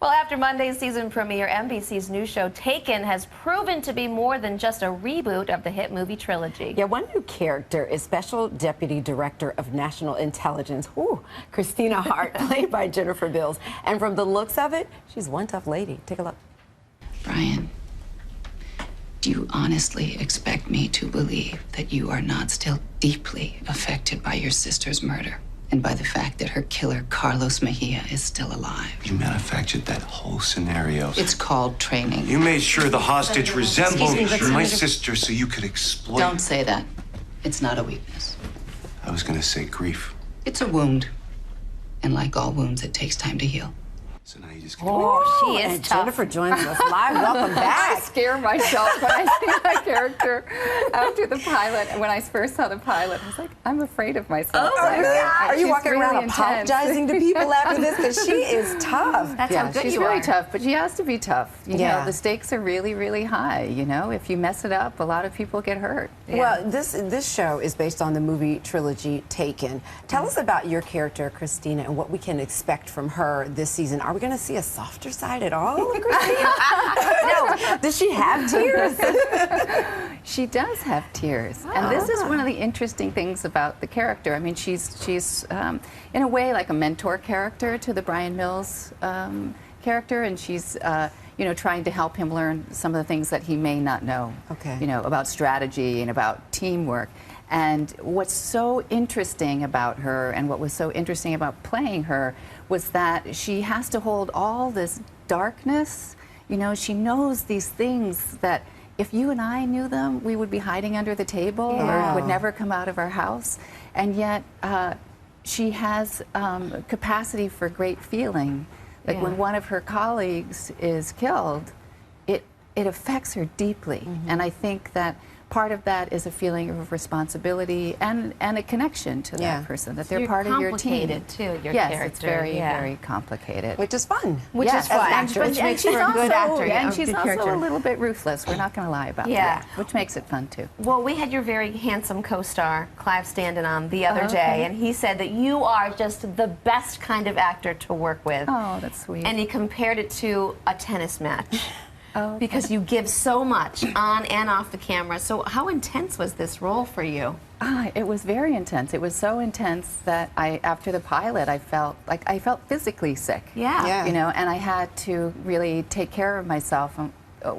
Well, after Monday's season premiere, NBC's new show Taken has proven to be more than just a reboot of the hit movie trilogy. Yeah, one new character is Special Deputy Director of National Intelligence, Christina Hart, played by Jennifer-Beals. And from the looks of it, she's one tough lady. Take a look. Brian, do you honestly expect me to believe that you are not still deeply affected by your sister's murder and by the fact that her killer, Carlos Mejia, is still alive? You manufactured that whole scenario. It's called training. You made sure the hostage resembled my Senator. sister so you could exploit. Don't say that. It's not a weakness. I was gonna say grief. It's a wound. And like all wounds, it takes time to heal. So now you just She is and tough. Jennifer joins us live. Welcome back. I scare myself when I see my character after the pilot. And when I first saw the pilot, I was like, I'm afraid of myself. Oh my God. Are you She's walking really around intense. apologizing to people after this? Because she is tough. That's how Yeah, good she's you really are. tough, but she has to be tough. You Yeah. know, the stakes are really, really high. You know, if you mess it up, a lot of people get hurt. Well, this show is based on the movie trilogy Taken. Tell us about your character, Christina, and what we can expect from her this season. Are we going to see a softer side at all, Christina? No. Does she have tears? She does have tears, and this is one of the interesting things about the character. I mean, she's in a way like a mentor character to the Brian Mills character, and she's you know, trying to help him learn some of the things that he may not know. Okay. You know, about strategy and about teamwork. And what's so interesting about her, and what was so interesting about playing her, was that she has to hold all this darkness. You know, she knows these things that if you and I knew them, we would be hiding under the table or would never come out of our house. And yet, she has capacity for great feeling. Like when one of her colleagues is killed, it affects her deeply. And I think that part of that is a feeling of responsibility and a connection to that person, that they're part of your team. Complicated too, your yes, character. it's very, very complicated. Which is fun. Which is fun. And, Which makes she's for a good also- actor. And a she's good also character. a little bit ruthless. We're not going to lie about that. Which makes it fun too. Well, we had your very handsome co-star, Clive Standen, on the other day, and he said that you are just the best kind of actor to work with. Oh, that's sweet. And he compared it to a tennis match. Oh, Because you give so much on and off the camera. So how intense was this role for you? It was very intense. It was so intense that after the pilot, I felt physically sick. Yeah. You know, and I had to really take care of myself.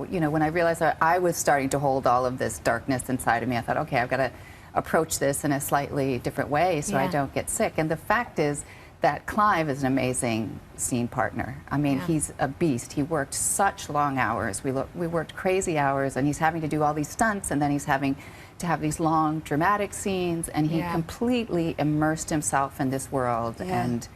You know, when I realized that I was starting to hold all of this darkness inside of me, I thought, okay, I've got to approach this in a slightly different way so I don't get sick. And the fact is that Clive is an amazing scene partner. I mean, he's a beast. He worked such long hours. We worked crazy hours, and he's having to do all these stunts, and then he's having to have these long, dramatic scenes, and he completely immersed himself in this world and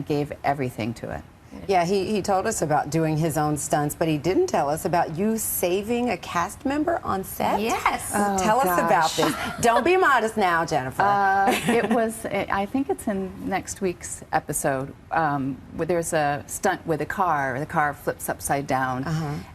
gave everything to it. Yeah, he told us about doing his own stunts, but he didn't tell us about you saving a cast member on set. Yes. Tell us about this. Don't be modest now, Jennifer. I think it's in next week's episode, where there's a stunt with a car. The car flips upside down,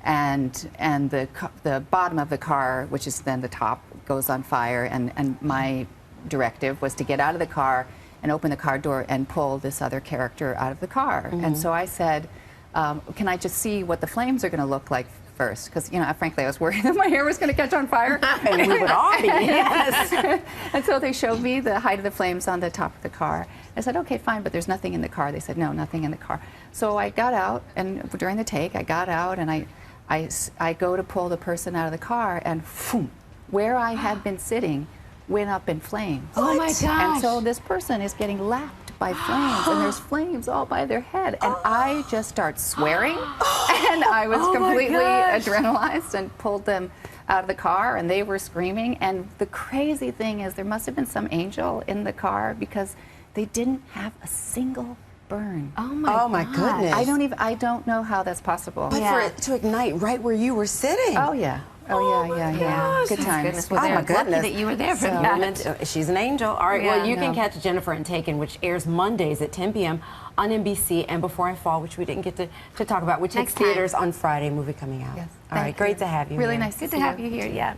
and the bottom of the car, which is then the top, goes on fire. And my directive was to get out of the car and open the car door and pull this other character out of the car. And so I said, can I just see what the flames are going to look like first? Because, you know, frankly, I was worried that my hair was going to catch on fire. And we would all be, yes. And so they showed me the height of the flames on the top of the car. I said, okay, fine, but there's nothing in the car. They said, no, nothing in the car. So I got out, and during the take, I got out, and I go to pull the person out of the car, and boom, where I had been sitting went up in flames. Oh my gosh. And so this person is getting lapped by flames, and there's flames all by their head. And I just start swearing, and I was completely adrenalized and pulled them out of the car, and they were screaming. And the crazy thing is there must have been some angel in the car, because they didn't have a single burn. Oh my goodness. I don't know how that's possible. But for it to ignite right where you were sitting. Oh yeah. Oh yeah. Good times. Goodness, well, Oh, my they're lucky goodness. that you were there for So, that. she's an angel. All right, well, you Yeah. can catch Jennifer and Taken, which airs Mondays at 10 p.m. on NBC, and Before I Fall, which we didn't get to talk about, which hits Next time. theaters on Friday, movie coming out. Yes. All right, Thank great you. to have you Really here. nice Good to have you here, yeah.